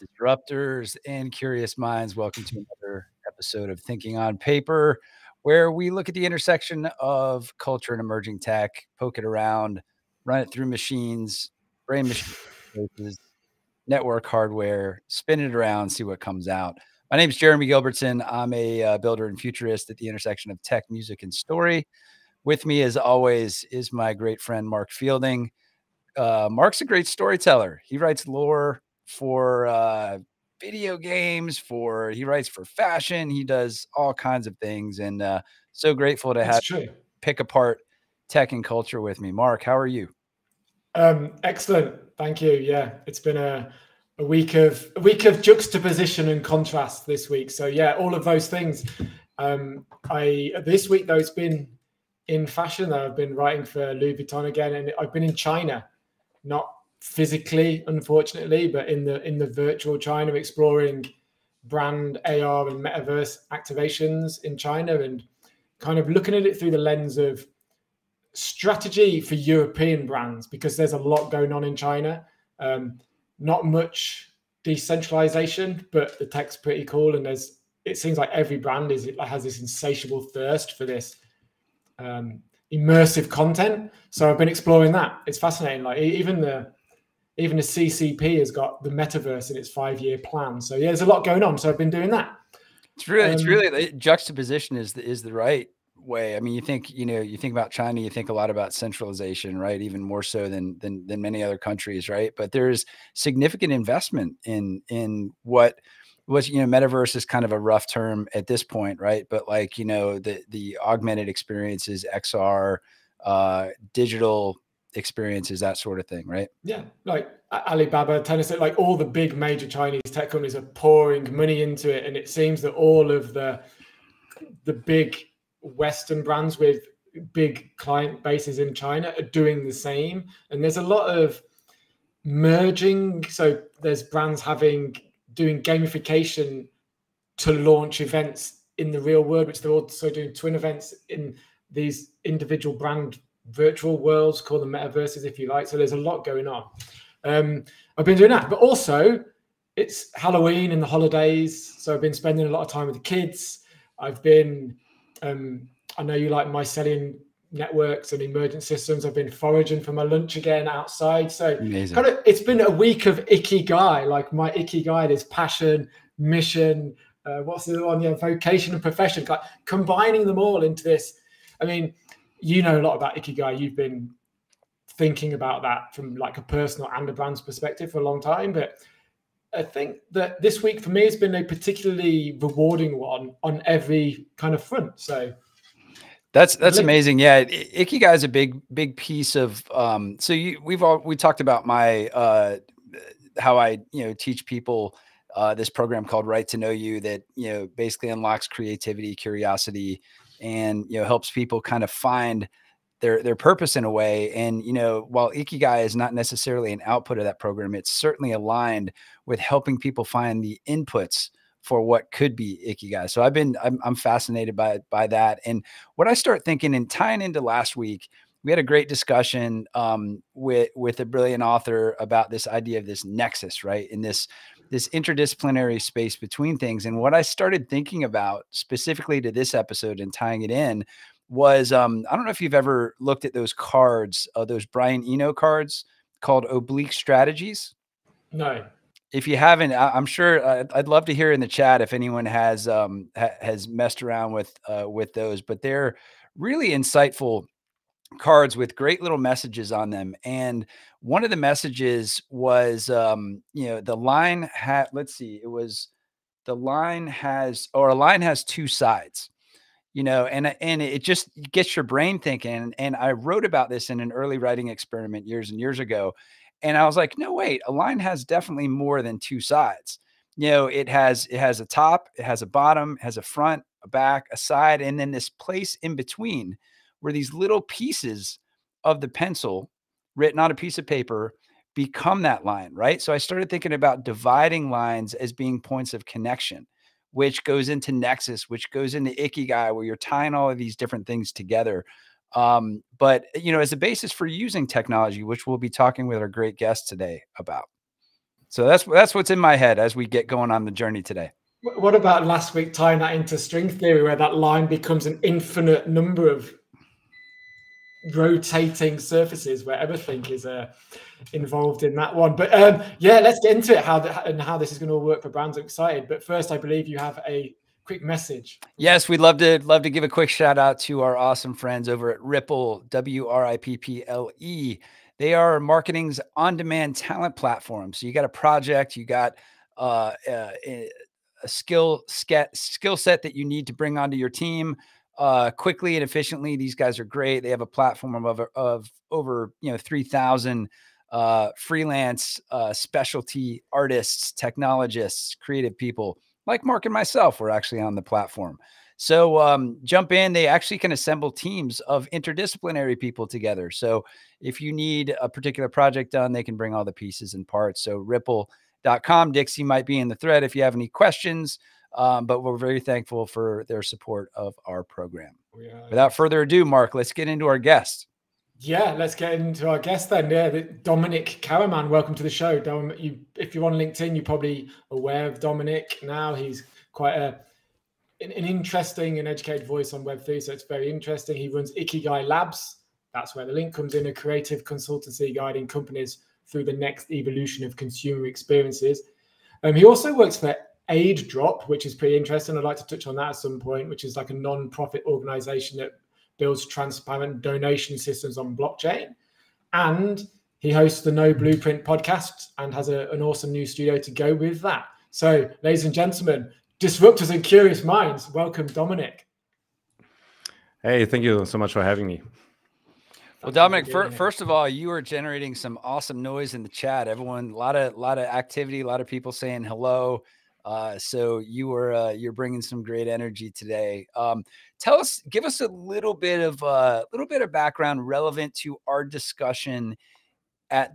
Disruptors and curious minds. Welcome to another episode of Thinking on Paper, where we look at the intersection of culture and emerging tech, poke it around, run it through machines, brain machine interfaces, network hardware, spin it around, see what comes out. My name is Jeremy Gilbertson. I'm a builder and futurist at the intersection of tech, music, and story. With me, as always, is my great friend Mark Fielding. Mark's a great storyteller. He writes lore for video games, he writes for fashion. He does all kinds of things, and so grateful to have pick apart tech and culture with me. Mark, how are you? Excellent, thank you. Yeah, it's been a week of juxtaposition and contrast this week. So yeah, all of those things. This week though, it's been in fashion. I've been writing for Louis Vuitton again, and I've been in China. Not physically, unfortunately, but in the virtual China, exploring brand AR and metaverse activations in China, and kind of looking at it through the lens of strategy for European brands, because there's a lot going on in China. Not much decentralization, but the tech's pretty cool, and it seems like every brand has this insatiable thirst for this immersive content. So I've been exploring that. It's fascinating. Like even the CCP has got the metaverse in its 5-year plan. So yeah, there's a lot going on. So I've been doing that. It's really juxtaposition is the right way. I mean, you think about China, you think a lot about centralization, right? Even more so than many other countries, right? But there's significant investment in what was, metaverse is kind of a rough term at this point, right? But like, the augmented experiences, XR, digital experiences, that sort of thing, right? Yeah, like Alibaba, Tencent, like all the big major Chinese tech companies are pouring money into it, and it seems that all of the big Western brands with big client bases in China are doing the same. And there's a lot of merging. So there's brands doing gamification to launch events in the real world, which they're also doing twin events in these individual brand virtual worlds, called the metaverses, if you like. So there's a lot going on. I've been doing that, but also it's Halloween and the holidays. So I've been spending a lot of time with the kids. I've been, I know you like mycelium networks and emergent systems. I've been foraging for my lunch again outside. So it's been a week of Ikigai, like my Ikigai is passion, mission, what's the other one? Yeah, vocation and profession, like combining them all into this. I mean, you know a lot about Ikigai. You've been thinking about that from like a personal and a brand's perspective for a long time. But I think that this week for me has been a particularly rewarding one on every kind of front. So that's amazing. Yeah, Ikigai is a big piece of. So we talked about my how I teach people this program called Right to Know You that basically unlocks creativity, curiosity, and helps people kind of find their purpose in a way. And while Ikigai is not necessarily an output of that program, it's certainly aligned with helping people find the inputs for what could be Ikigai. So I'm fascinated by that. And what I start thinking and tying into last week, we had a great discussion with a brilliant author about this idea of this nexus, right? In this interdisciplinary space between things. And what I started thinking about specifically to this episode and tying it in was, I don't know if you've ever looked at those cards, those Brian Eno cards called oblique strategies. No. If you haven't, I'm sure I'd love to hear in the chat if anyone has messed around with those, but they're really insightful cards with great little messages on them. And one of the messages was, the line had, let's see, it was a line has two sides, and it just gets your brain thinking. And I wrote about this in an early writing experiment years and years ago. And I was like, no, wait, a line has definitely more than two sides. It has a top, it has a bottom, it has a front, a back, a side, and then this place in between where these little pieces of the pencil written on a piece of paper become that line, right? So I started thinking about dividing lines as being points of connection, which goes into nexus, which goes into Ikigai, where you're tying all of these different things together. But as a basis for using technology, which we'll be talking with our great guest today about. So that's what's in my head as we get going on the journey today. What about last week tying that into string theory, where that line becomes an infinite number of rotating surfaces where everything is involved in that one? But yeah, let's get into it, how this is going to all work for brands. I'm excited. But first, I believe you have a quick message. Yes, we'd love to give a quick shout out to our awesome friends over at Ripple, WRIPPLE. They are marketing's on-demand talent platform. So you got a project, you got a skill set that you need to bring onto your team quickly and efficiently. These guys are great. They have a platform of over 3,000 freelance specialty artists, technologists, creative people like Mark and myself. We're actually on the platform. So jump in. They actually can assemble teams of interdisciplinary people together. So if you need a particular project done, they can bring all the pieces and parts. So ripple.com. Dixie might be in the thread if you have any questions, but we're very thankful for their support of our program. Without further ado, Mark, let's get into our guest. Yeah, let's get into our guest then. Yeah, Dominik Karaman, welcome to the show. If you're on LinkedIn, you're probably aware of Dominik now. He's quite an interesting and educated voice on Web3, so it's very interesting. He runs Ikigai Labs. That's where the link comes in, a creative consultancy guiding companies through the next evolution of consumer experiences. He also works for AidDrop, which is pretty interesting. I'd like to touch on that at some point, which is like a non-profit organization that builds transparent donation systems on blockchain. And he hosts the No Blueprint podcast and has an awesome new studio to go with that. So, ladies and gentlemen, disruptors and curious minds, welcome Dominik. Hey, thank you so much for having me. Well, Dominik, first of all, you are generating some awesome noise in the chat. Everyone, a lot of activity, a lot of people saying hello. So you're bringing some great energy today. Give us a little bit of background relevant to our discussion at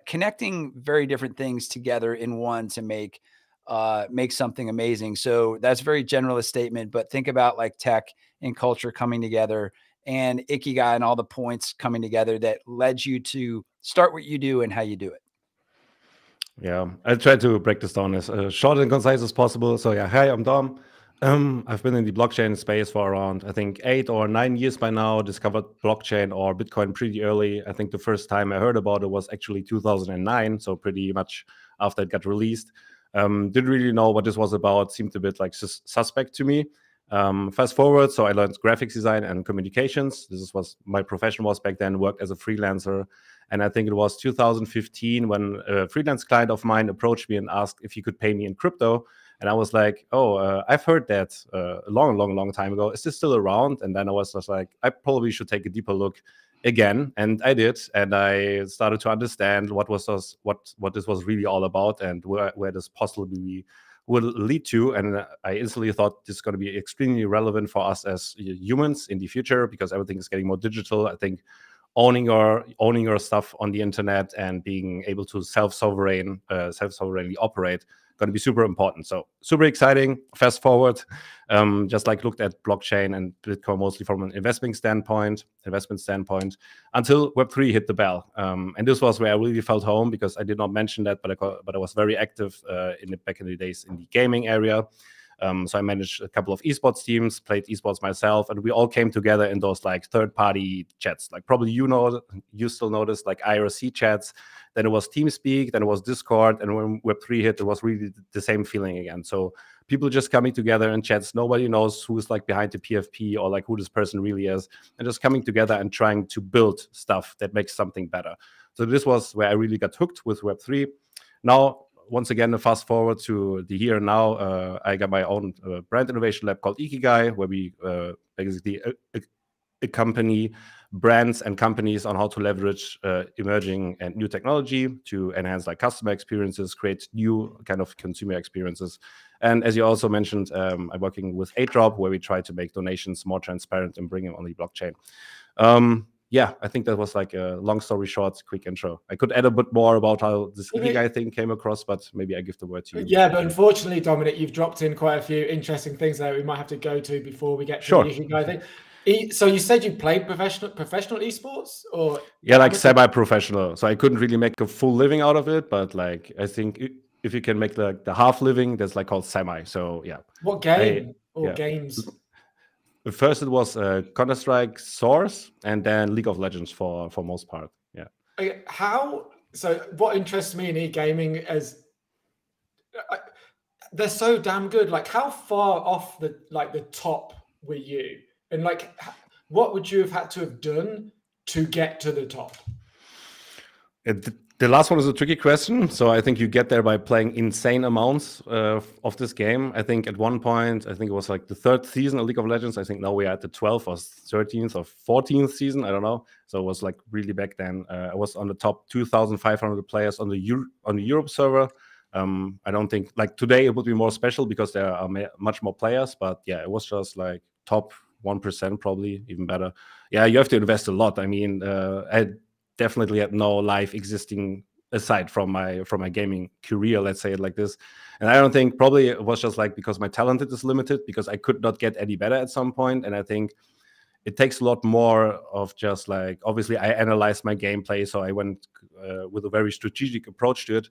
connecting very different things together in one to make something amazing. So that's a very generalist statement, but think about like tech and culture coming together and Ikigai and all the points coming together that led you to start what you do and how you do it. Yeah, I try to break this down as short and concise as possible. So yeah, hi, I'm Dom. I've been in the blockchain space for around, I think, 8 or 9 years by now. Discovered blockchain or Bitcoin pretty early. I think the first time I heard about it was actually 2009, so pretty much after it got released. Didn't really know what this was about. Seemed a bit like suspect to me. Fast forward, so I learned graphics design and communications. This was my profession was back then. Worked as a freelancer. And I think it was 2015 when a freelance client of mine approached me and asked if he could pay me in crypto. And I was like, I've heard that a long time ago. Is this still around? And then I was just like, I probably should take a deeper look again. And I did. And I started to understand what this was really all about and where this possibly will lead to. And I instantly thought this is going to be extremely relevant for us as humans in the future because everything is getting more digital. I think owning your stuff on the internet and being able to self-sovereignly operate going to be super important. So super exciting. Fast forward, just like looked at blockchain and Bitcoin mostly from an investment standpoint until Web3 hit the bell. And this was where I really felt home because I did not mention that, but I was very active back in the days in the gaming area. So I managed a couple of esports teams, played esports myself, and we all came together in those like third-party chats. Like probably you still noticed like IRC chats. Then it was TeamSpeak, then it was Discord, and when Web3 hit, it was really the same feeling again. So people just coming together in chats. Nobody knows who's like behind the PFP or like who this person really is, and just coming together and trying to build stuff that makes something better. So this was where I really got hooked with Web3. Now, once again, fast forward to the here and now, I got my own brand innovation lab called Ikigai, where we basically accompany brands and companies on how to leverage emerging and new technology to enhance like customer experiences, create new kind of consumer experiences. And as you also mentioned, I'm working with AidDrop, where we try to make donations more transparent and bring them on the blockchain. Yeah, I think that was like a long story short, quick intro. I could add a bit more about how this Ikigai thing came across, but maybe I give the word to you. Yeah, but unfortunately, Dominik, you've dropped in quite a few interesting things that we might have to go to before we get to the Ikigai thing. So you said you played professional esports, or yeah, like semi-professional. So I couldn't really make a full living out of it, but like I think if you can make like the half living, that's like called semi. So yeah. What game or games? First, it was Counter-Strike Source, and then League of Legends for most part. Yeah. So what interests me in e-gaming is they're so damn good. Like, how far off the top were you? And like, what would you have had to have done to get to the top? The last one is a tricky question. So I think you get there by playing insane amounts of this game. I think at one point, I think it was like the 3rd season of League of Legends. I think now we're at the 12th or 13th or 14th season. I don't know. So it was like really back then. I was on the top 2,500 players on the Europe server. I don't think like today it would be more special because there are much more players. But yeah, it was just like top 1%, probably even better. Yeah, you have to invest a lot. I mean, I definitely had no life existing aside from my gaming career, let's say it like this. And I don't think, probably it was just like because my talent is limited, because I could not get any better at some point. And I think it takes a lot more of just like, obviously I analyzed my gameplay, so I went with a very strategic approach to it.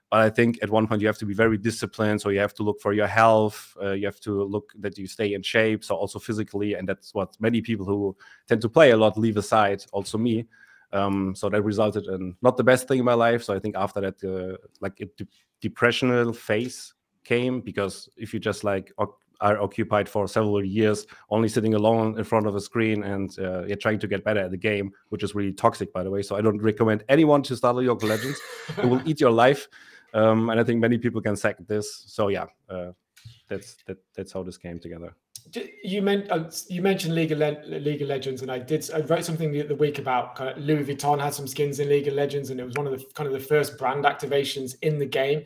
But I think at one point you have to be very disciplined. So you have to look for your health. You have to look that you stay in shape. So also physically. And that's what many people who tend to play a lot leave aside, also me. So that resulted in not the best thing in my life. So I think after that, like a depressional phase came, because if you just like are occupied for several years, only sitting alone in front of a screen and you're trying to get better at the game, which is really toxic, by the way. So I don't recommend anyone to start League of Legends. It will eat your life. And I think many people can second this. So yeah, that's how this came together. You mentioned League of Legends, and I wrote something the week about kind of Louis Vuitton had some skins in League of Legends, and it was one of the kind of the first brand activations in the game.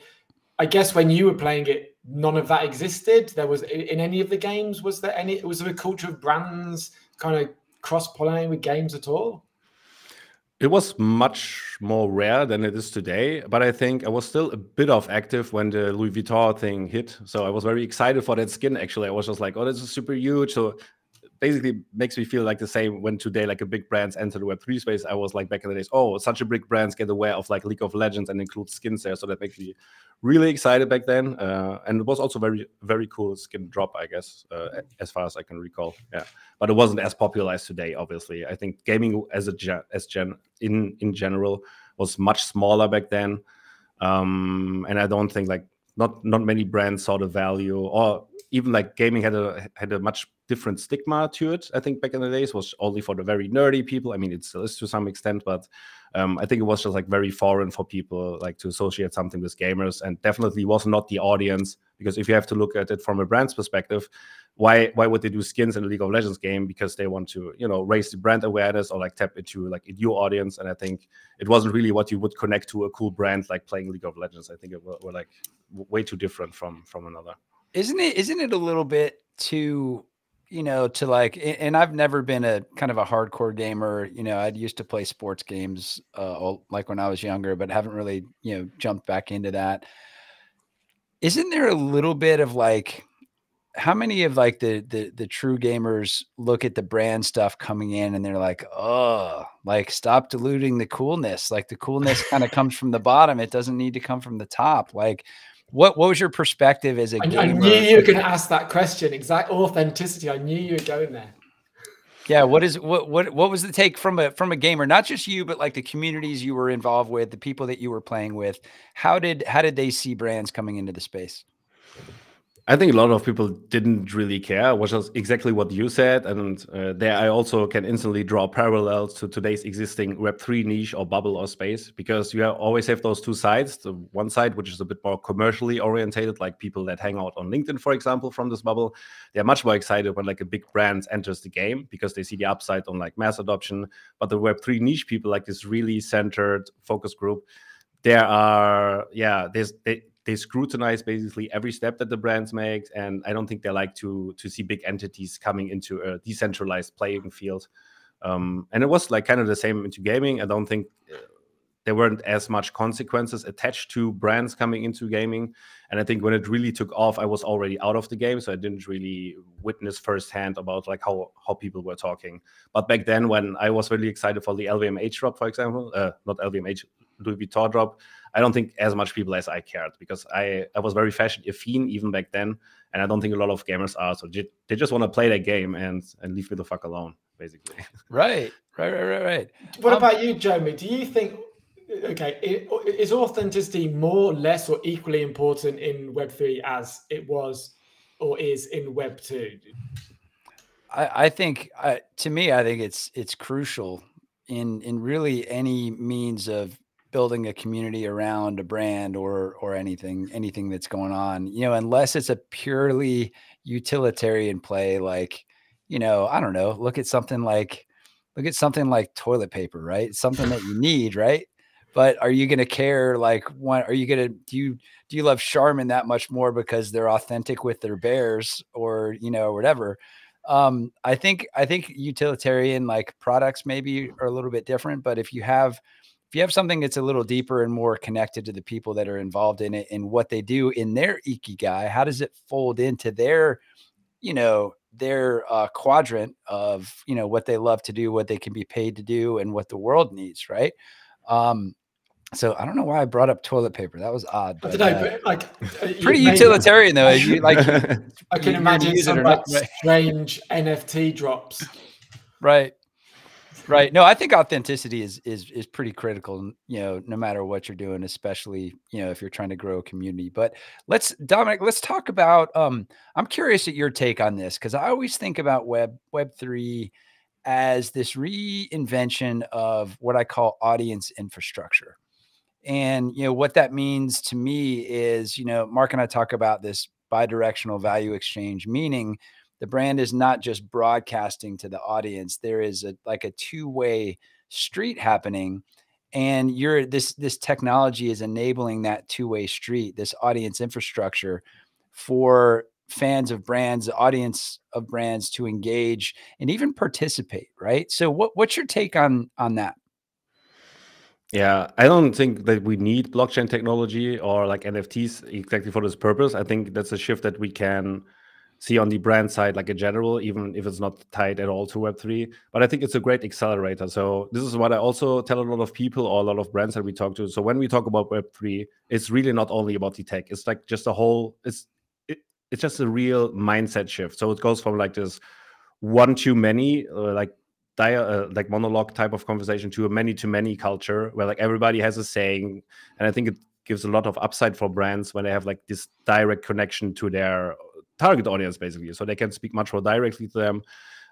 I guess when you were playing it, none of that existed. There was in any of the games. Was there a culture of brands kind of cross-pollinating with games at all? It was much more rare than it is today, but I think I was still a bit of active when the Louis Vuitton thing hit. So I was very excited for that skin, actually. I was just like, oh, this is super huge. So basically makes me feel like the same when today, like a big brands enter the Web3 space. I was like back in the days, oh, such a big brands get aware of like League of Legends and include skins there. So that makes me really excited back then. And it was also very, very cool skin drop, I guess, as far as I can recall. Yeah, but it wasn't as popular as today, obviously. I think gaming in general was much smaller back then. And I don't think like not many brands saw the value, or even like gaming had a much different stigma to it. I think back in the days was only for the very nerdy people. I mean, it still is to some extent, but I think it was just like very foreign for people like to associate something with gamers, and definitely was not the audience. Because if you have to look at it from a brand's perspective, why would they do skins in a League of Legends game? Because they want to, raise the brand awareness or like tap into like a new audience. And I think it wasn't really what you would connect to a cool brand like playing League of Legends. I think it were like way too different from another. Isn't it a little bit too, to like, and I've never been a kind of a hardcore gamer. I'd used to play sports games like when I was younger, but haven't really, jumped back into that. Isn't there a little bit of like, how many of like the true gamers look at the brand stuff coming in and they're like, oh, like stop diluting the coolness. Like the coolness kind of comes from the bottom. It doesn't need to come from the top. Like what was your perspective as a gamer? I knew you were going to ask that question. Exact authenticity. I knew you were going there. Yeah. What was the take from a gamer, not just you, but like the communities you were involved with, the people that you were playing with? How did they see brands coming into the space? I think a lot of people didn't really care, which was exactly what you said. And there I also can instantly draw parallels to today's existing Web3 niche or bubble or space, because you always have those two sides. The one side, which is a bit more commercially orientated, like people that hang out on LinkedIn, for example, from this bubble. They're much more excited when like a big brand enters the game because they see the upside on like mass adoption. But the Web3 niche people, like this really centered focus group, they scrutinize basically every step that the brands make, and I don't think they like to see big entities coming into a decentralized playing field. And it was like kind of the same into gaming. I don't think there weren't as much consequences attached to brands coming into gaming. And I think when it really took off, I was already out of the game, so I didn't really witness firsthand about like how people were talking. But back then, when I was really excited for the LVMH drop, for example, not LVMH, Louis Vuitton drop, I don't think as much people as I cared, because I was very fashion affine even back then, and I don't think a lot of gamers are. So they just want to play their game and leave me the fuck alone, basically. Right. What about you, Jeremy? Do you think, okay, is authenticity more, less, or equally important in Web3 as it was or is in Web2? I think, to me, I think it's crucial in really any means of building a community around a brand or anything that's going on, you know, unless it's a purely utilitarian play, like, you know, I don't know, look at something like toilet paper, right? Something that you need, right? But are you going to care? Like, are you going to, do you love Charmin that much more because they're authentic with their bears, or, you know, whatever? I think utilitarian like products maybe are a little bit different, but if you have something that's a little deeper and more connected to the people that are involved in it and what they do in their Ikigai, how does it fold into their, you know, their quadrant of, you know, what they love to do, what they can be paid to do, and what the world needs, right? So I don't know why I brought up toilet paper. That was odd. But, I don't know, but like pretty utilitarian though. You like, I can imagine some like strange NFT drops. Right. No, I think authenticity is pretty critical, you know, no matter what you're doing, especially, you know, if you're trying to grow a community. But Dominik, let's talk about, I'm curious at your take on this, because I always think about Web3 as this reinvention of what I call audience infrastructure. And, you know, what that means to me is, you know, Mark and I talk about this bi-directional value exchange, meaning the brand is not just broadcasting to the audience. There is a two-way street happening, and this technology is enabling that two-way street, this audience infrastructure for fans of brands, audience of brands to engage and even participate, right? So what's your take on that? Yeah, I don't think that we need blockchain technology or like NFTs exactly for this purpose. I think that's a shift that we can see on the brand side, like in general, even if it's not tied at all to Web3. But I think it's a great accelerator. So this is what I also tell a lot of people or a lot of brands that we talk to. So when we talk about Web3, it's really not only about the tech. It's like just a whole, it's just a real mindset shift. So it goes from like this one to many, like monologue type of conversation, to a many to many culture where like everybody has a saying. And I think it gives a lot of upside for brands when they have like this direct connection to their target audience, basically, so they can speak much more directly to them.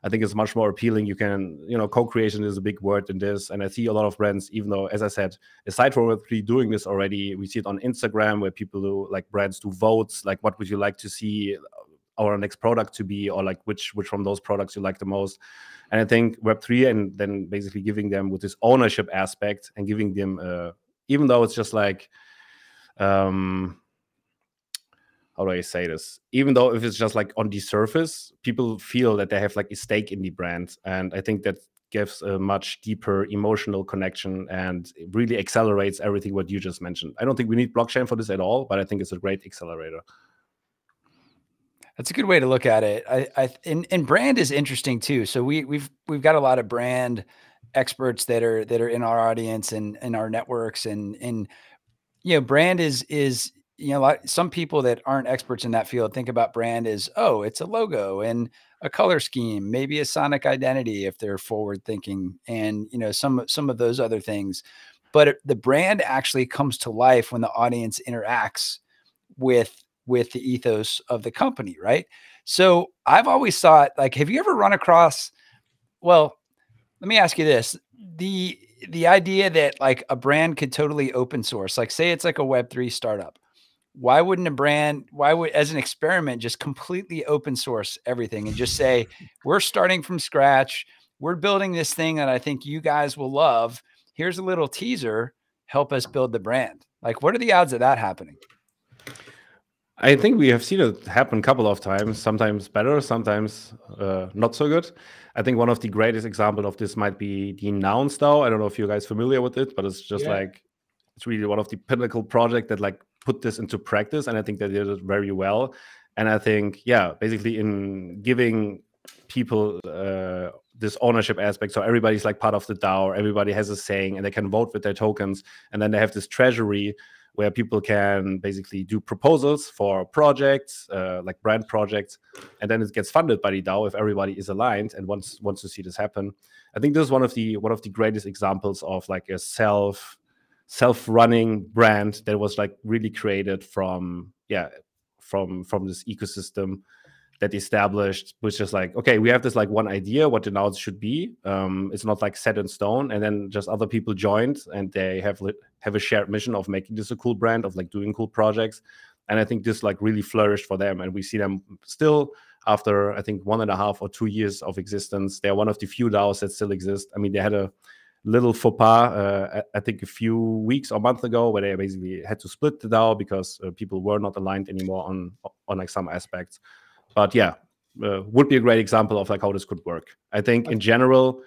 I think it's much more appealing. You can, you know, co-creation is a big word in this, and I see a lot of brands, even though, as I said, aside from Web3 doing this already, we see it on Instagram where people do, like, brands do votes, like, what would you like to see our next product to be, or like which from those products you like the most. And I think Web3, and then basically giving them with this ownership aspect and giving them, even though it's just like, how do I say this? Even though if it's just like on the surface, people feel that they have like a stake in the brand. And I think that gives a much deeper emotional connection and it really accelerates everything what you just mentioned. I don't think we need blockchain for this at all, but I think it's a great accelerator. That's a good way to look at it. And brand is interesting too. So we've got a lot of brand experts that are in our audience and in our networks, and you know, brand is, you know, like some people that aren't experts in that field think about brand as, oh, it's a logo and a color scheme, maybe a sonic identity if they're forward thinking, and, you know, some of those other things. But the brand actually comes to life when the audience interacts with the ethos of the company, right? So I've always thought, like, have you ever run across, well, let me ask you this, the idea that like a brand could totally open source, like say it's like a Web3 startup. Why wouldn't a brand, as an experiment, just completely open source everything and just say, we're starting from scratch. We're building this thing that I think you guys will love. Here's a little teaser. Help us build the brand. Like, what are the odds of that happening? I think we have seen it happen a couple of times, sometimes better, sometimes not so good. I think one of the greatest examples of this might be the Nouns DAO. I don't know if you guys familiar with it, but it's just like, it's really one of the pinnacle project that like put this into practice. And I think they did it very well. And I think, yeah, basically in giving people this ownership aspect, so everybody's like part of the DAO, everybody has a saying, and they can vote with their tokens. And then they have this treasury where people can basically do proposals for projects, like brand projects, and then it gets funded by the DAO if everybody is aligned and wants to see this happen. I think this is one of the greatest examples of like a self-running brand that was like really created from this ecosystem that established, which is like, okay, we have this like one idea what the Nouns should be. It's not like set in stone, and then just other people joined and they have a shared mission of making this a cool brand, of like doing cool projects. And I think this like really flourished for them, and we see them still after I think 1.5 or 2 years of existence. They're one of the few DAOs that still exist. I mean, they had a little faux pas, I think a few weeks or months ago, where they basically had to split the DAO because people were not aligned anymore on like some aspects. But yeah, would be a great example of like how this could work. I think in general,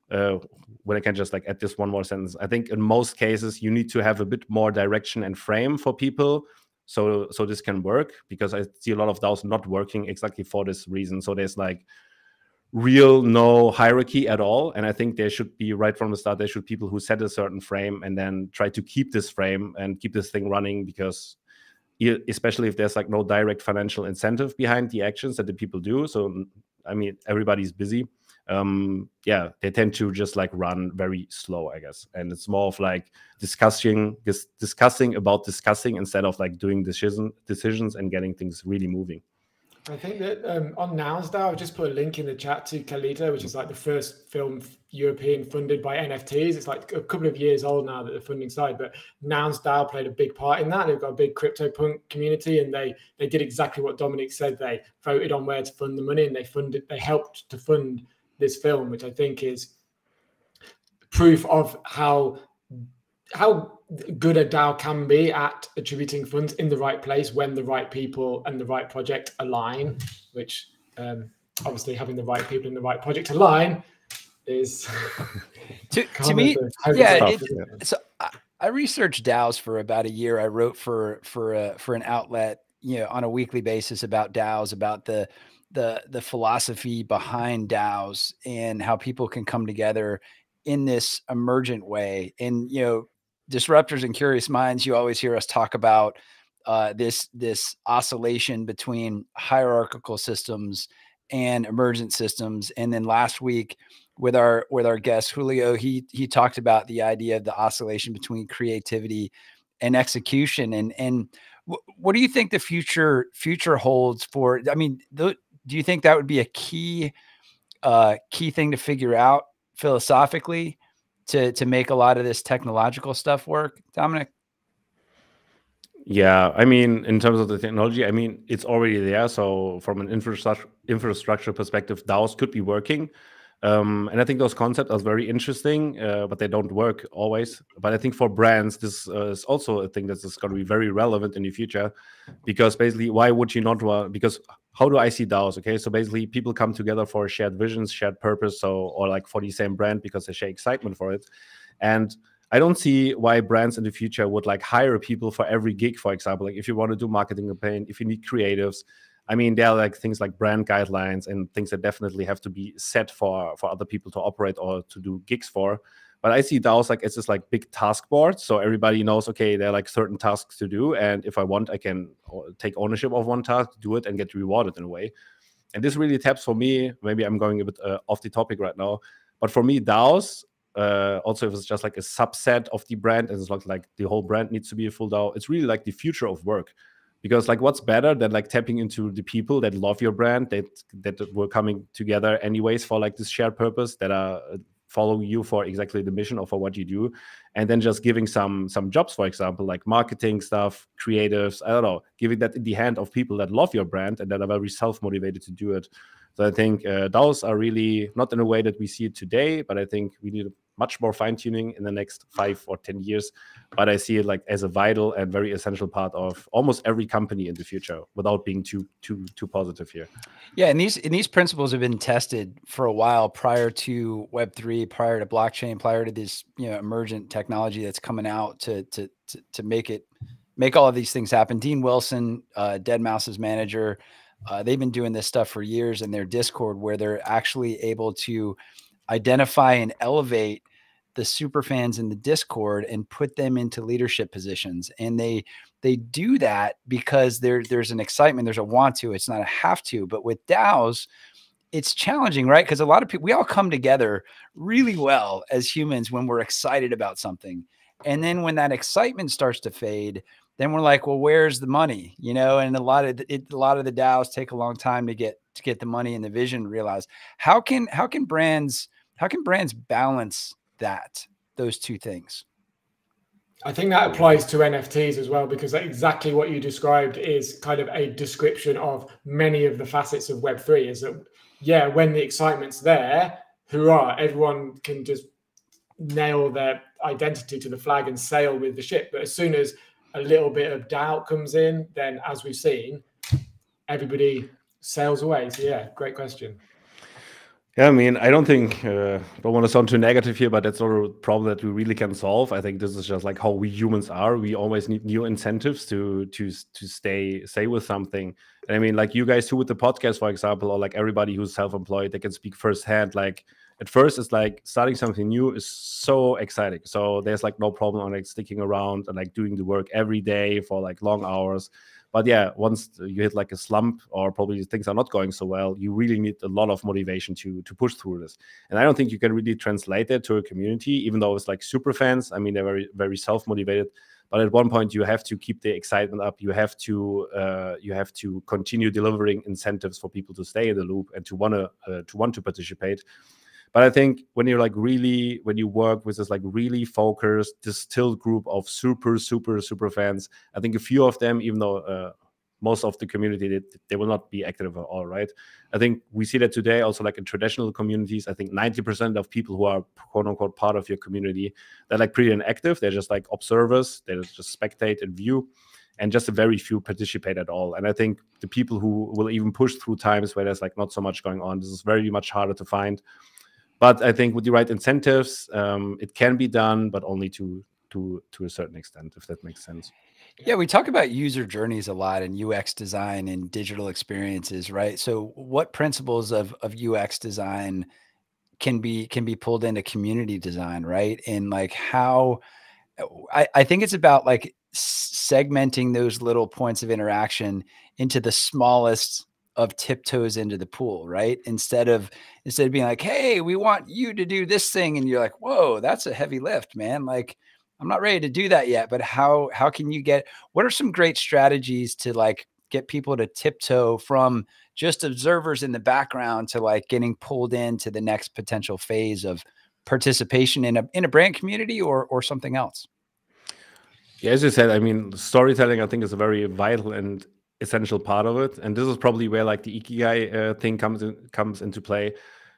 when I can just like add this one more sentence, I think in most cases you need to have a bit more direction and frame for people, so this can work, because I see a lot of DAOs not working exactly for this reason. So there's like no hierarchy at all, and I think there should be right from the start, there should be people who set a certain frame and then try to keep this frame and keep this thing running, because especially if there's like no direct financial incentive behind the actions that the people do. So, I mean, everybody's busy. They tend to just like run very slow, I guess. And it's more of like discussing about discussing instead of like doing decisions and getting things really moving. I think that on Nouns DAO, I've just put a link in the chat to Kalita, which is like the first film European funded by NFTs. It's like a couple of years old now that the funding started, but Nouns DAO played a big part in that. They've got a big CryptoPunk community, and they did exactly what Dominik said. They voted on where to fund the money, and they helped to fund this film, which I think is proof of how good a DAO can be at attributing funds in the right place when the right people and the right project align, which obviously having the right people in the right project align is to me, So I researched DAOs for about a year. I wrote for an outlet, on a weekly basis about DAOs, about the philosophy behind DAOs and how people can come together in this emergent way. And, Disruptors and Curious Minds, you always hear us talk about this oscillation between hierarchical systems and emergent systems. And then last week with our guest Julio, he talked about the idea of the oscillation between creativity and execution. And what do you think the future holds for? I mean, do you think that would be a key thing to figure out philosophically to make a lot of this technological stuff work, Dominik? Yeah, I mean, in terms of the technology, I mean, it's already there. So from an infrastructure perspective, DAOs could be working. And I think those concepts are very interesting, but they don't work always. But I think for brands, this is also a thing that is going to be very relevant in the future, because basically, why would you not want? Because how do I see DAOs? Okay, so basically, people come together for shared visions, shared purpose, or like for the same brand because they share excitement for it. And I don't see why brands in the future would like hire people for every gig, for example. Like if you want to do marketing campaign, if you need creatives, I mean, there are like things like brand guidelines and things that definitely have to be set for other people to operate or to do gigs for. But I see DAOs like it's just like big task boards. So everybody knows, okay, there are like certain tasks to do. And if I want, I can take ownership of one task, do it, and get rewarded in a way. And this really taps for me. Maybe I'm going a bit off the topic right now. But for me, DAOs, also if it's just like a subset of the brand and it's not like the whole brand needs to be a full DAO, it's really like the future of work. Because like what's better than like tapping into the people that love your brand, that were coming together anyways for like this shared purpose, that are following you for exactly the mission or for what you do, and then just giving some jobs, for example, like marketing stuff, creatives, I don't know, giving that in the hand of people that love your brand and that are very self-motivated to do it. So I think DAOs are really not in a way that we see it today, but I think we need much more fine-tuning in the next 5 or 10 years. But I see it like as a vital and very essential part of almost every company in the future, without being too positive here. Yeah, and these principles have been tested for a while prior to Web3, prior to blockchain, prior to this emergent technology that's coming out to make all of these things happen. Dean Wilson, deadmau5's manager, they've been doing this stuff for years in their Discord, where they're actually able to identify and elevate the super fans in the Discord and put them into leadership positions. And they do that because there's an excitement, there's a want to, it's not a have to. But with DAOs, it's challenging, right? Because a lot of people, we all come together really well as humans when we're excited about something. And then when that excitement starts to fade, then we're like, well, where's the money? And a lot of the DAOs take a long time to get the money and the vision realized. How can brands balance those two things? I think that applies to NFTs as well, because exactly what you described is kind of a description of many of the facets of Web3. Is that, yeah, when the excitement's there, hurrah, everyone can just nail their identity to the flag and sail with the ship. But as soon as a little bit of doubt comes in, then as we've seen, everybody sails away. So yeah, great question. Yeah, I mean, I don't think, don't want to sound too negative here, but that's not a problem that we really can solve. I think this is just like how we humans are. We always need new incentives to stay with something. And I mean, like you guys too with the podcast, for example, or like everybody who's self-employed, they can speak firsthand. Like at first, it's like starting something new is so exciting. So there's like no problem on like sticking around and like doing the work every day for like long hours. But yeah, once you hit like a slump or probably things are not going so well, you really need a lot of motivation to push through this. And I don't think you can really translate that to a community, even though it's like super fans. I mean, they're very, very self-motivated. But at one point, you have to keep the excitement up. You have to continue delivering incentives for people to stay in the loop and to want to participate. But I think when you work with this like really focused, distilled group of super fans, I think a few of them, even though most of the community, they will not be active at all, right? I think we see that today also like in traditional communities. I think 90% of people who are quote unquote part of your community, they're like pretty inactive. They're just like observers. They just spectate and view. And just a very few participate at all. And I think the people who will even push through times where there's like not so much going on, this is very much harder to find. But I think with the right incentives, it can be done, but only to a certain extent, if that makes sense. Yeah, we talk about user journeys a lot in UX design and digital experiences, right? So what principles of UX design can be pulled into community design, right? And like how I think it's about like segmenting those little points of interaction into the smallest of tiptoes into the pool, right? Instead of being like, hey, we want you to do this thing. And you're like, whoa, that's a heavy lift, man. Like, I'm not ready to do that yet, but how can you what are some great strategies to like get people to tiptoe from just observers in the background to like getting pulled into the next potential phase of participation in a brand community or something else? Yeah, as you said, I mean, storytelling, I think, is a very vital and essential part of it. And this is probably where like the Ikigai thing comes into play,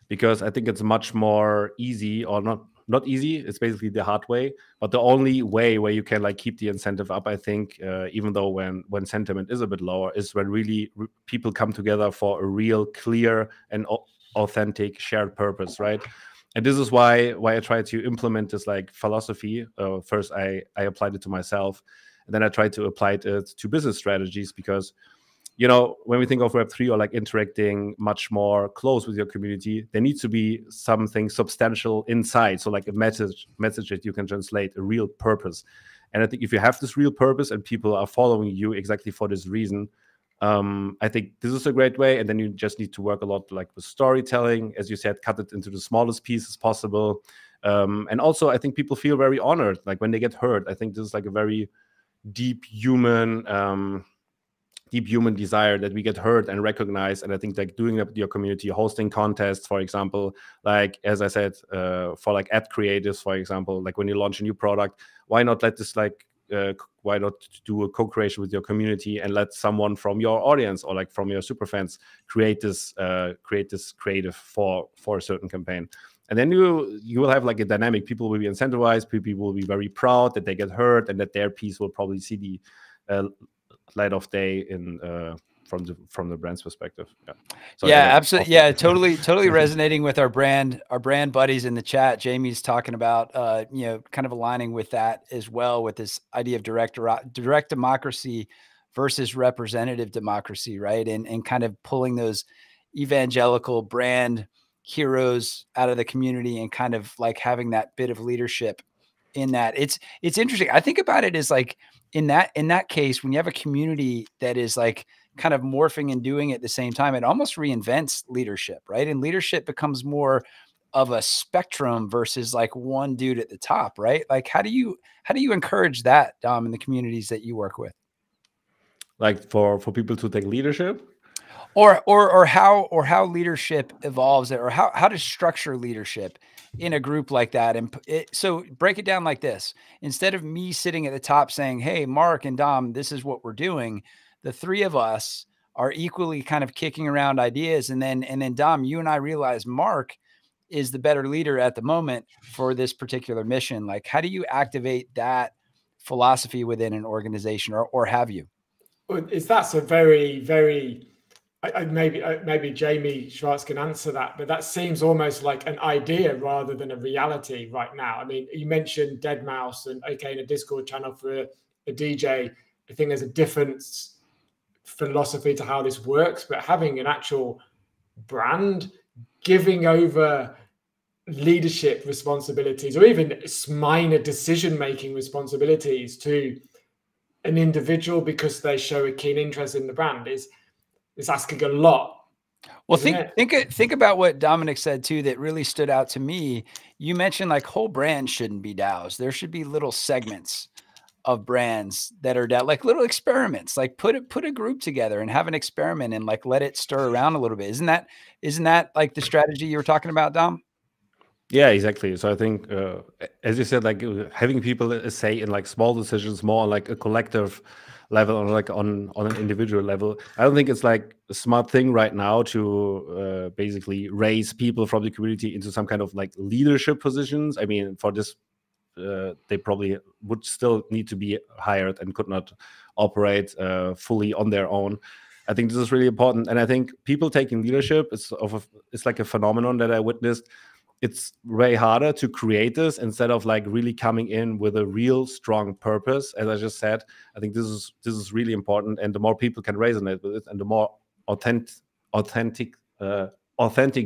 because I think it's much more easy, or not easy. It's basically the hard way, but the only way where you can like keep the incentive up, I think, even though when sentiment is a bit lower, is when really people come together for a real clear and authentic shared purpose, right? And this is why I try to implement this like philosophy. First, I applied it to myself, and then I tried to apply it to business strategies, because, you know, when we think of Web3 or like interacting much more close with your community, there needs to be something substantial inside. So like a message that you can translate, a real purpose. And I think if you have this real purpose and people are following you exactly for this reason, I think this is a great way. And then you just need to work a lot like with storytelling, as you said, cut it into the smallest pieces possible. And also, I think people feel very honored, like when they get heard. I think this is like a very deep human desire that we get heard and recognized. And I think like doing that with your community, hosting contests, for example, like as I said, for like ad creatives, for example, like when you launch a new product, why not let this like why not do a co-creation with your community and let someone from your audience or like from your super fans create this creative for a certain campaign. And then you will have like a dynamic. People will be incentivized. People will be very proud that they get heard and that their piece will probably see the light of day in from the brand's perspective. Yeah. So yeah, absolutely. Yeah, totally resonating with our brand buddies in the chat. Jamie's talking about kind of aligning with that as well, with this idea of direct democracy versus representative democracy, right? And kind of pulling those evangelical brand heroes out of the community and kind of like having that bit of leadership in that. It's interesting. I think about it as like in that case, when you have a community that is like kind of morphing and doing it at the same time, it almost reinvents leadership, right? And leadership becomes more of a spectrum versus like one dude at the top, right? Like how do you encourage that, Dom, in the communities that you work with? Like for people to take leadership? Or how leadership evolves, or how to structure leadership in a group like that. And so break it down like this. Instead of me sitting at the top saying, hey, Mark and Dom, this is what we're doing, the three of us are equally kind of kicking around ideas. And then Dom, you and I realize Mark is the better leader at the moment for this particular mission. Like, how do you activate that philosophy within an organization, or have you? Well, that's a very, very, maybe Jamie Schwartz can answer that, but that seems almost like an idea rather than a reality right now. I mean, you mentioned Deadmau5 and okay, in a Discord channel for a DJ, I think there's a difference philosophy to how this works, but having an actual brand giving over leadership responsibilities or even minor decision-making responsibilities to an individual because they show a keen interest in the brand is asking a lot. Well, think about what Dominik said too that really stood out to me. You mentioned like whole brands shouldn't be DAOs. There should be little segments of brands that are like little experiments. Like put a group together and have an experiment and like let it stir around a little bit. Isn't that like the strategy you were talking about, Dom? Yeah, exactly. So I think, as you said, like having people say in like small decisions, more like a collective level or like on an individual level. I don't think it's like a smart thing right now to basically raise people from the community into some kind of like leadership positions. I mean, for this, they probably would still need to be hired and could not operate fully on their own. I think this is really important. And I think people taking leadership, it's like a phenomenon that I witnessed. It's way harder to create this instead of like really coming in with a real strong purpose. As I just said, I think this is really important. And the more people can resonate with it and the more authentic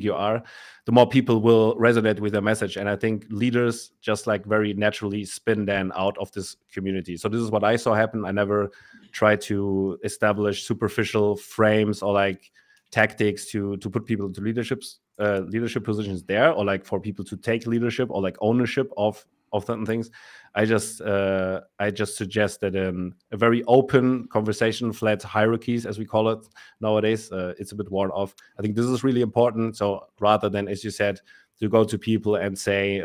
you are, the more people will resonate with the message. And I think leaders just like very naturally spin then out of this community. So this is what I saw happen. I never tried to establish superficial frames or like tactics to put people into leadership positions there, or like for people to take leadership or like ownership of certain things. I just suggest that a very open conversation, flat hierarchies as we call it nowadays, it's a bit worn off. I think this is really important. So rather than, as you said, to go to people and say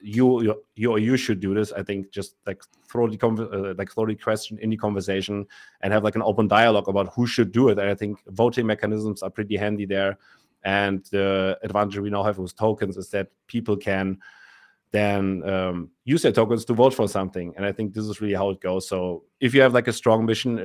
you should do this, I think just like throw the question in the conversation and have like an open dialogue about who should do it. And I think voting mechanisms are pretty handy there. And the advantage we now have with tokens is that people can then use their tokens to vote for something. And I think this is really how it goes. So if you have like a strong mission,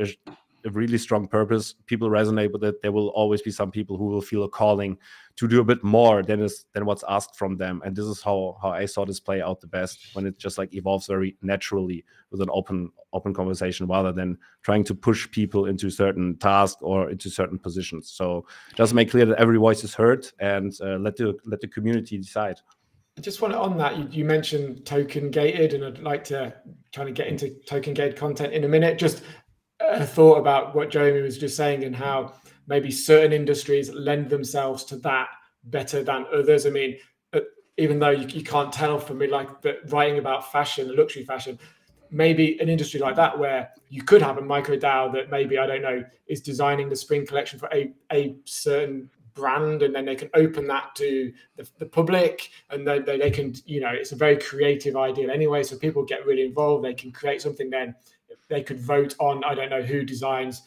a really strong purpose, people resonate with it, there will always be some people who will feel a calling to do a bit more than what's asked from them. And this is how I saw this play out the best, when it just like evolves very naturally with an open conversation rather than trying to push people into certain tasks or into certain positions. So just make clear that every voice is heard and let the community decide. I just want to, on that, you mentioned token gated, and I'd like to kind of get into token gated content in a minute. Just a thought about what Jeremy was just saying and how maybe certain industries lend themselves to that better than others. I mean, even though you can't tell from me, like writing about fashion, luxury fashion, maybe an industry like that where you could have a micro DAO that maybe, I don't know, is designing the spring collection for a certain brand, and then they can open that to the public, and they can, it's a very creative idea anyway, so people get really involved, they can create something, then they could vote on, I don't know who designs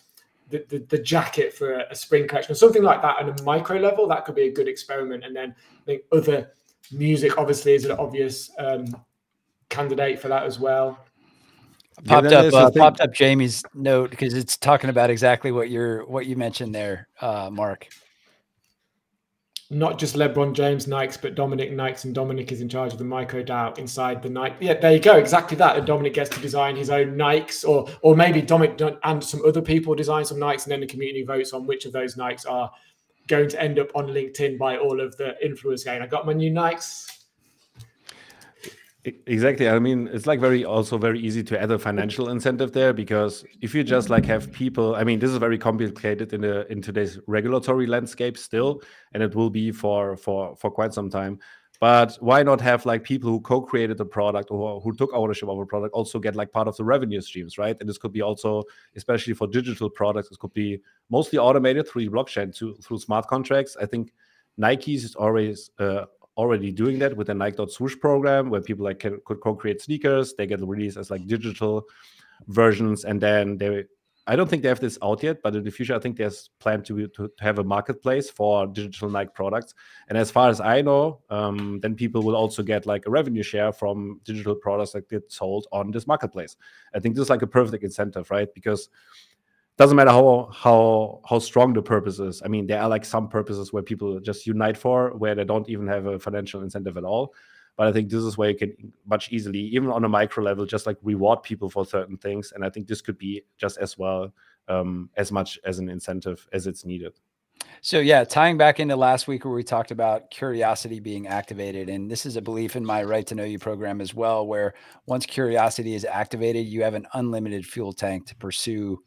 the jacket for a spring collection or something like that. On a micro level, that could be a good experiment. And then I think other Music obviously is an obvious candidate for that as well. Popped up Jamie's note because it's talking about exactly what you mentioned there, Mark. Not just LeBron James Nikes, but Dominik Nikes, and Dominik is in charge of the micro DAO inside the Nike. Yeah, there you go, exactly that. And Dominik gets to design his own Nikes, or maybe Dominik and some other people design some Nikes, and then the community votes on which of those Nikes are going to end up on LinkedIn by all of the influencers going, I got my new Nikes. Exactly. I mean, it's like very easy to add a financial incentive there, because if you just like have people, I mean, this is very complicated in today's regulatory landscape still, and it will be for quite some time. But why not have like people who co-created the product or who took ownership of a product also get like part of the revenue streams, right? And this could be also, especially for digital products, this could be mostly automated through the blockchain, through smart contracts. I think Nike's is already doing that with the Nike.swoosh program, where people like could co-create sneakers. They get released as like digital versions, and then I don't think they have this out yet, but in the future I think there's planned to have a marketplace for digital Nike products. And as far as I know, then people will also get like a revenue share from digital products that get sold on this marketplace. I think this is like a perfect incentive, right? Because doesn't matter how strong the purpose is. I mean, there are like some purposes where people just unite for, where they don't even have a financial incentive at all. But I think this is where you can much easily, even on a micro level, just like reward people for certain things. And I think this could be just as well, as much as an incentive as it's needed. So yeah, tying back into last week where we talked about curiosity being activated, and this is a belief in my Right to Know You program as well, where once curiosity is activated, you have an unlimited fuel tank to pursue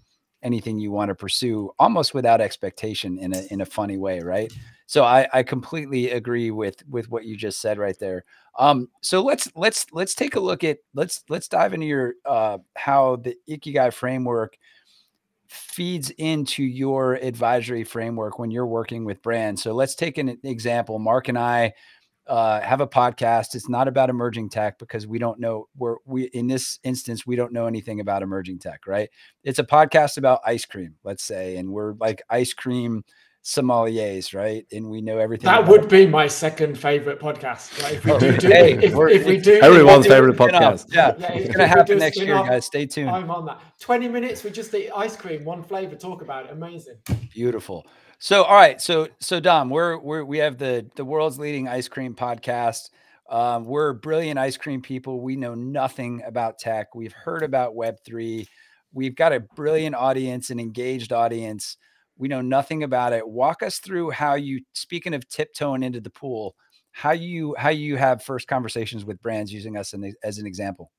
anything you want to pursue, almost without expectation, in a funny way, right? So I completely agree with what you just said right there. So let's take a look at let's dive into your how the Ikigai framework feeds into your advisory framework when you're working with brands. So let's take an example. Mark and I have a podcast. It's not about emerging tech because we don't know in this instance, we don't know anything about emerging tech, right? It's a podcast about ice cream, let's say, and we're like ice cream sommeliers, right? And we know everything. That would be my second favorite podcast. Right? If we do everyone's favorite podcast. Yeah, it's going to happen next year, guys. Stay tuned. I'm on that. 20 minutes, we just eat ice cream, one flavor, talk about it. Amazing. Beautiful. So, all right. So Dom, we have the world's leading ice cream podcast. We're brilliant ice cream people. We know nothing about tech. We've heard about Web3. We've got a brilliant audience, an engaged audience. We know nothing about it. Walk us through how you, speaking of tiptoeing into the pool, how you have first conversations with brands using us as an example.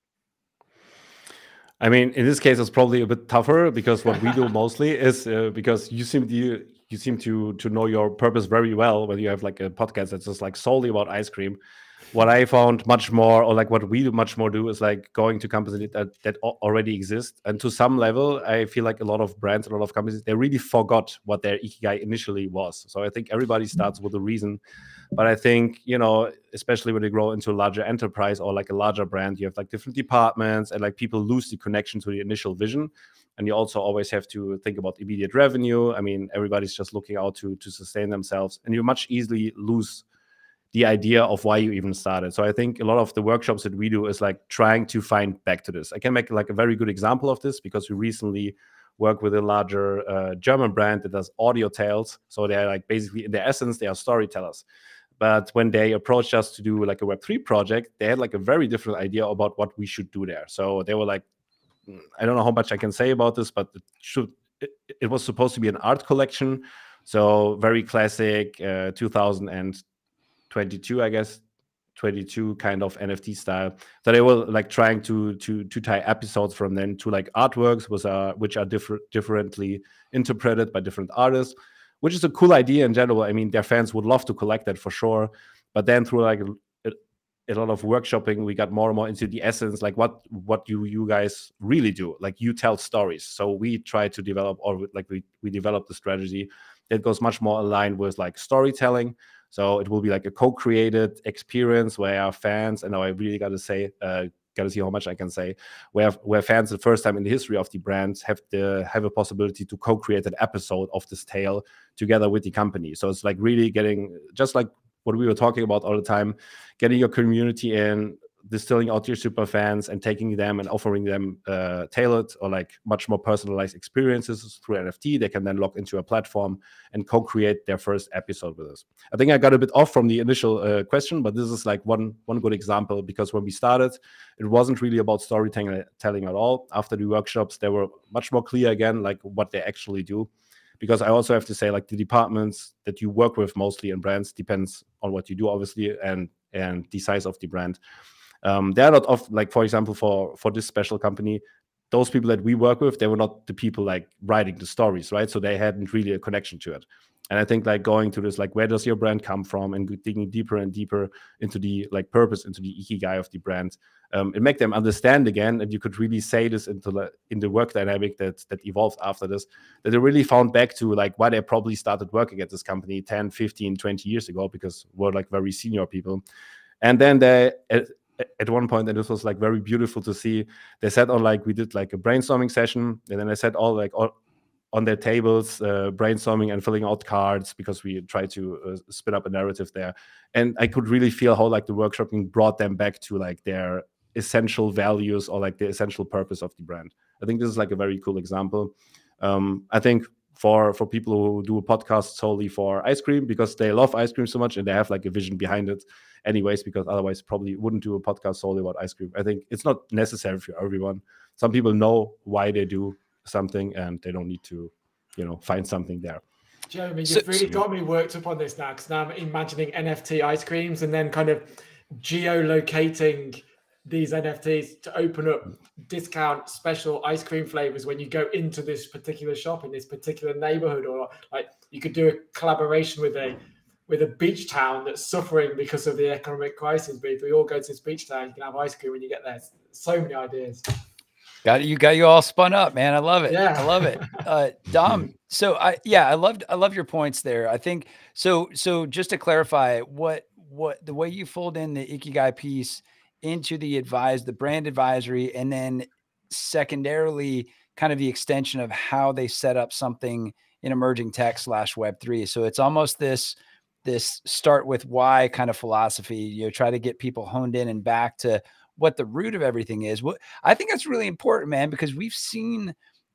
I mean, in this case, it's probably a bit tougher because what we do mostly is because you seem to know your purpose very well when you have like a podcast that's just like solely about ice cream. What I found much more, or like what we do much more do, is like going to companies that already exist. And to some level, I feel like a lot of brands, a lot of companies, they really forgot what their Ikigai initially was. So I think everybody starts with a reason. But I think, you know, especially when they grow into a larger enterprise or like a larger brand, you have like different departments and like people lose the connection to the initial vision. And you also always have to think about immediate revenue. I mean, everybody's just looking out to sustain themselves, and you much easily lose the idea of why you even started. So I think a lot of the workshops that we do is like trying to find back to this. I can make like a very good example of this because we recently worked with a larger German brand that does audio tales. So they're like basically in their essence, they are storytellers. But when they approached us to do like a Web3 project, they had like a very different idea about what we should do there. So they were like, I don't know how much I can say about this, but it was supposed to be an art collection. So very classic 2022, I guess, 22 kind of NFT style. So they were like trying to tie episodes from then to like artworks which are differently interpreted by different artists, which is a cool idea in general. I mean, their fans would love to collect that for sure. But then through like a lot of workshopping, we got more and more into the essence, like what you guys really do. Like you tell stories. So we try to develop, or like we developed the strategy that goes much more aligned with like storytelling. So it will be like a co-created experience where our fans, and now I really got to see how much I can say, where fans the first time in the history of the brand have a possibility to co-create an episode of this tale together with the company. So it's like really getting just like what we were talking about all the time, getting your community in, distilling out your super fans and taking them and offering them tailored or like much more personalized experiences through NFT. They can then log into a platform and co-create their first episode with us. I think I got a bit off from the initial question, but this is like one good example, because when we started, it wasn't really about storytelling at all. After the workshops, they were much more clear again, like what they actually do. Because I also have to say, like, the departments that you work with mostly in brands depends on what you do, obviously, and the size of the brand. They're not of, like, for example, for this special company, those people that we work with, they were not the people like writing the stories, right? So they hadn't really a connection to it. And I think like going to this, like, where does your brand come from, and digging deeper and deeper into the like purpose, into the Ikigai of the brand, it make them understand again. And you could really say this in the work dynamic that evolved after this, that they really found back to like why they probably started working at this company 10, 15, 20 years ago, because we're like very senior people. And then they, at one point, and this was like very beautiful to see, they sat on, like, we did like a brainstorming session, and then they sat all on their tables, brainstorming and filling out cards, because we tried to spin up a narrative there. And I could really feel how like the workshopping brought them back to like their essential values, or like the essential purpose of the brand. I think this is like a very cool example. I think for people who do a podcast solely for ice cream, because they love ice cream so much and they have like a vision behind it anyways, because otherwise probably wouldn't do a podcast solely about ice cream. I think it's not necessary for everyone. Some people know why they do something and they don't need to, find something there. Jeremy, you've really got me worked up on this now, because now I'm imagining NFT ice creams and then kind of geolocating these NFTs to open up discount special ice cream flavors when you go into this particular shop in this particular neighborhood. Or like you could do a collaboration with a beach town that's suffering because of the economic crisis. But if we all go to this beach town, you can have ice cream when you get there. So many ideas. Got you all spun up, man. I love it. Yeah. I love it. Dom, so I love your points there. I think so just to clarify, what the way you fold in the Ikigai piece into the brand advisory, and then secondarily kind of the extension of how they set up something in emerging tech / Web3. So it's almost this start with why kind of philosophy, try to get people honed in and back to what the root of everything is. What I think that's really important, man, because we've seen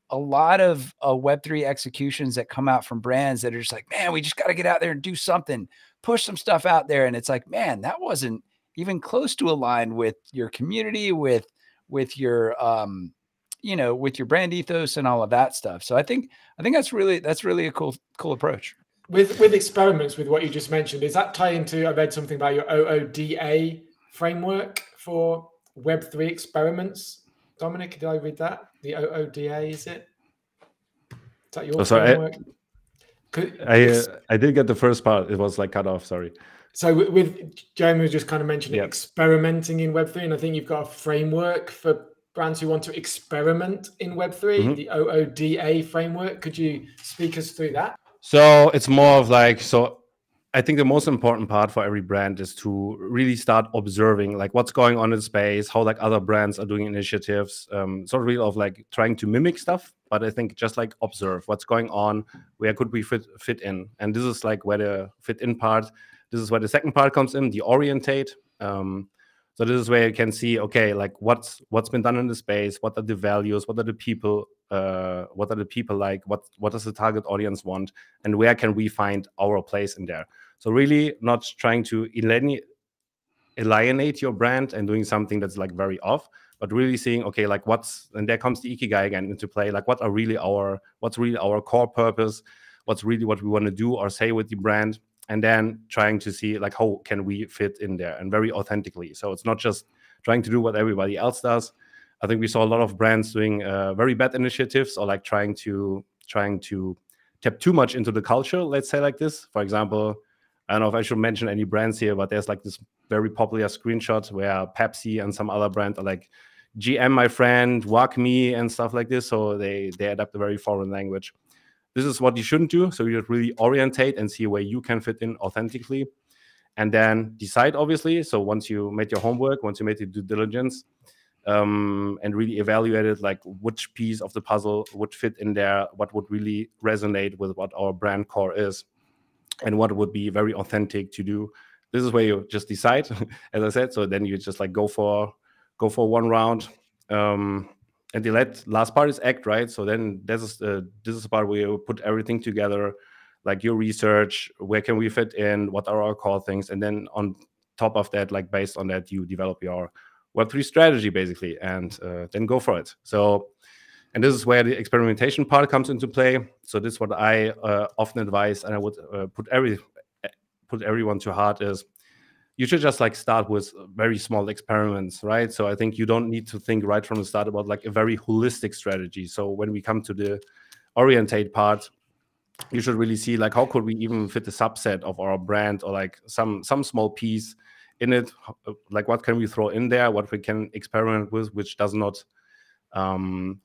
a lot of Web3 executions that come out from brands that are just like, man, we just got to get out there and do something, push some stuff out there. And it's like, man, that wasn't even close to aligned with your community, with your, with your brand ethos and all of that stuff. So I think that's really a cool approach. With experiments, with what you just mentioned, is that tie into, I read something about your OODA framework for Web3 experiments. Dominik, did I read that? The OODA, is it? Is that your framework? I did get the first part. It was like cut off, sorry. So with Jeremy was just kind of mentioning experimenting in Web3, and I think you've got a framework for brands who want to experiment in Web3, the OODA framework. Could you speak us through that? So it's more of like, I think the most important part for every brand is to really start observing like what's going on in space, how like other brands are doing initiatives, sort of really of like trying to mimic stuff. But I think just like observe what's going on, where could we fit in? And this is like where the fit in part, this is where the second part comes in, the orientate. So this is where you can see, okay, like what's been done in the space, what are the values, what are the people like, what does the target audience want, and where can we find our place in there? So really not trying to alienate your brand and doing something that's like very off, but really seeing, okay, like and there comes the Ikigai again into play, like what's really our core purpose, what's really what we want to do or say with the brand, and then trying to see like how can we fit in there, and very authentically. So it's not just trying to do what everybody else does. I think we saw a lot of brands doing very bad initiatives, or like trying to tap too much into the culture, let's say like this. For example, I don't know if I should mention any brands here, but there's like this very popular screenshot where Pepsi and some other brand are like, GM my friend, walk me, and stuff like this. So they adapt a very foreign language. This is what you shouldn't do. So you really orientate and see where you can fit in authentically, and then decide, obviously. So once you made your homework, once you made your due diligence, and really evaluated like which piece of the puzzle would fit in there, what would really resonate with what our brand core is, and what would be very authentic to do, this is where you just decide, as I said. So then you just like go for one round. And the last part is act, right? So then this is the part where you put everything together, like your research, where can we fit in, what are our core things, and then on top of that, like based on that, you develop your Web3 strategy basically, and then go for it. So, and this is where the experimentation part comes into play. So this is what I often advise, and I would put everyone to heart is, you should just like start with very small experiments, right? So I think you don't need to think right from the start about like a very holistic strategy. So when we come to the orientate part, you should really see like, how could we even fit a subset of our brand, or like some small piece in it? Like what can we throw in there? What we can experiment with, which does not,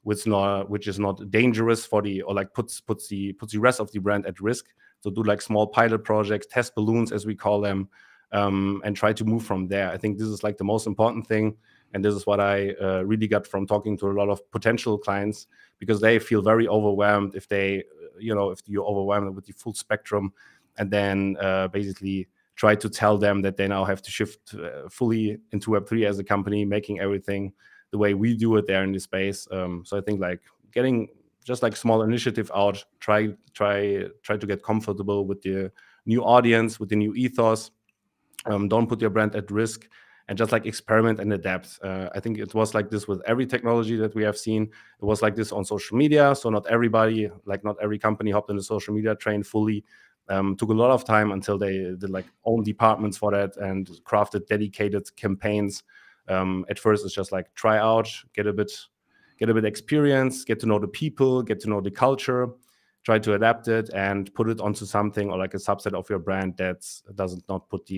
which is not dangerous for the, or like puts the rest of the brand at risk. So do like small pilot projects, test balloons as we call them. And try to move from there. I think this is like the most important thing. And this is what I really got from talking to a lot of potential clients, because they feel very overwhelmed if they, if you overwhelm them with the full spectrum, and then basically try to tell them that they now have to shift fully into Web3 as a company, making everything the way we do it there in this space. So I think like getting just like small initiative out, try to get comfortable with the new audience, with the new ethos. Don't put your brand at risk, and just like experiment and adapt. I think it was like this with every technology that we have seen. It was like this on social media. So not everybody, like not every company hopped in the social media train fully. Took a lot of time until they did like own departments for that and crafted dedicated campaigns. At first, it's just like try out, get a bit experience, get to know the people, get to know the culture, try to adapt it and put it onto something, or like a subset of your brand that doesn't not put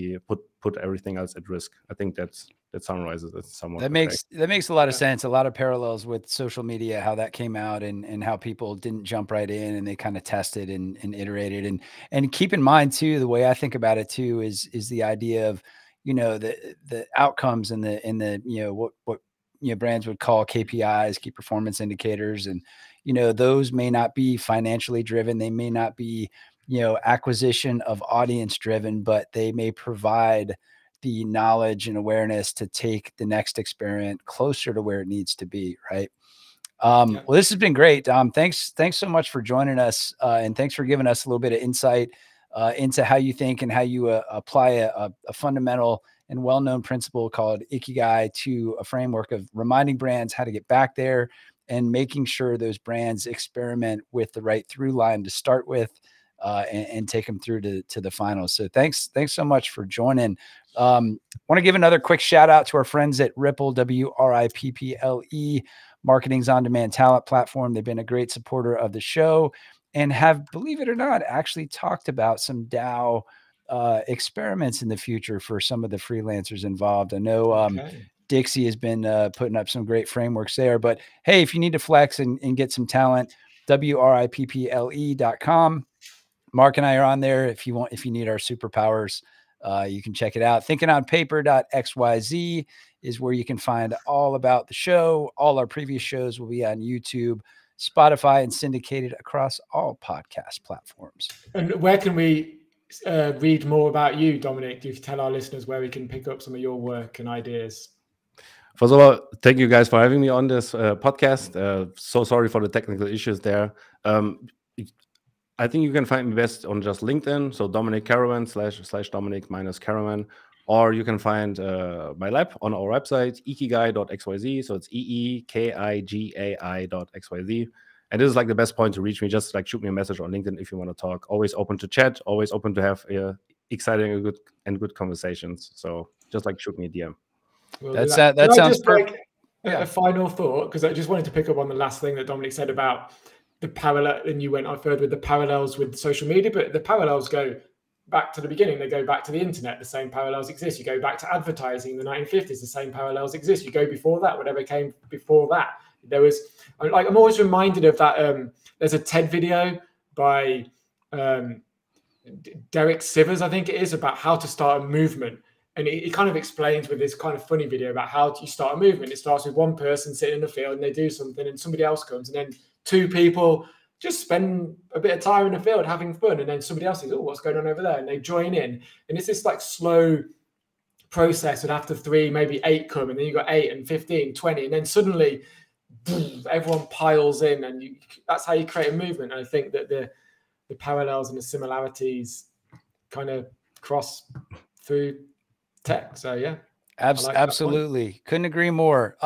everything else at risk. I think that summarizes it somewhat. That makes a lot of sense. A lot of parallels with social media, how that came out, and how people didn't jump right in, and they kind of tested and iterated. And keep in mind too, the way I think about it too is the idea of, the outcomes and the what brands would call KPIs, key performance indicators. And, those may not be financially driven. They may not be, acquisition of audience driven, but they may provide the knowledge and awareness to take the next experiment closer to where it needs to be. Right. Well, this has been great, Dom. Thanks so much for joining us. And thanks for giving us a little bit of insight into how you think and how you apply a fundamental and well-known principle called Ikigai to a framework of reminding brands how to get back there, and making sure those brands experiment with the right through line to start with, and take them through to the finals. So thanks so much for joining. Want to give another quick shout out to our friends at Ripple, WRIPPLE, marketing's on-demand talent platform. They've been a great supporter of the show, and have, believe it or not, actually talked about some DAO experiments in the future for some of the freelancers involved. I know Dixie has been putting up some great frameworks there, but hey, if you need to flex and get some talent, WRIPPLE.com. Mark and I are on there. If you need our superpowers, you can check it out. Thinkingonpaper.xyz is where you can find all about the show. All our previous shows will be on YouTube, Spotify, and syndicated across all podcast platforms. And where can we read more about you, Dominik? Do you tell our listeners where we can pick up some of your work and ideas? First of all, thank you guys for having me on this podcast. So sorry for the technical issues there. I think you can find me best on just LinkedIn. So Dominik Karaman / Dominik - Karaman. Or you can find my lab on our website, ikigai.xyz. So it's EEKIGAI.xyz. And this is like the best point to reach me. Just like shoot me a message on LinkedIn if you want to talk. Always open to chat. Always open to have exciting and good conversations. So just like shoot me a DM. Well, that sounds perfect. A final thought, because I just wanted to pick up on the last thing that Dominik said about the parallel, and you went on further with the parallels with social media, but the parallels go back to the beginning. They go back to the internet. The same parallels exist. You go back to advertising in the 1950s. The same parallels exist. You go before that, whatever came before that. There was, like, I'm always reminded of that. There's a TED video by Derek Sivers, I think it is, about how to start a movement. And it kind of explains with this kind of funny video about how you start a movement. It starts with one person sitting in the field and they do something, and somebody else comes, and then two people just spend a bit of time in the field having fun. And then somebody else says, oh, what's going on over there? And they join in. And it's this like slow process. And after 3, maybe 8 come, and then you got 8 and 15, 20. And then suddenly boom, everyone piles in, and that's how you create a movement. And I think that the parallels and the similarities kind of cross through tech. So yeah. Absolutely. Couldn't agree more.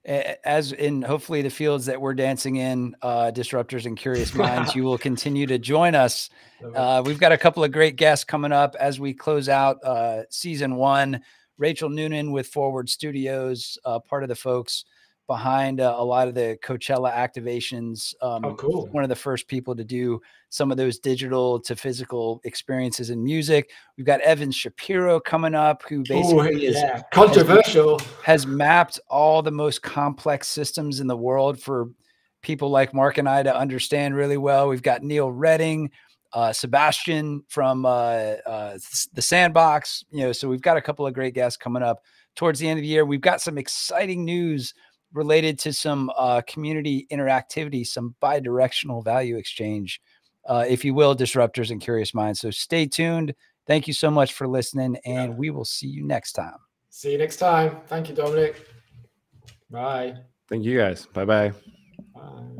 As in hopefully the fields that we're dancing in, Disruptors and Curious Minds, you will continue to join us. We've got a couple of great guests coming up as we close out season 1. Rachel Noonan with Forward Studios, part of the folks behind a lot of the Coachella activations. Cool. One of the first people to do some of those digital to physical experiences in music. We've got Evan Shapiro coming up, who basically is controversial, has mapped all the most complex systems in the world for people like Mark and I to understand really well. We've got Neil Redding, Sebastian from the Sandbox, so we've got a couple of great guests coming up towards the end of the year. We've got some exciting news related to some community interactivity, some bi-directional value exchange, if you will, Disruptors and Curious Minds. So stay tuned. Thank you so much for listening, and we will see you next time. See you next time. Thank you, Dominik. Bye. Thank you guys. Bye-bye. Bye.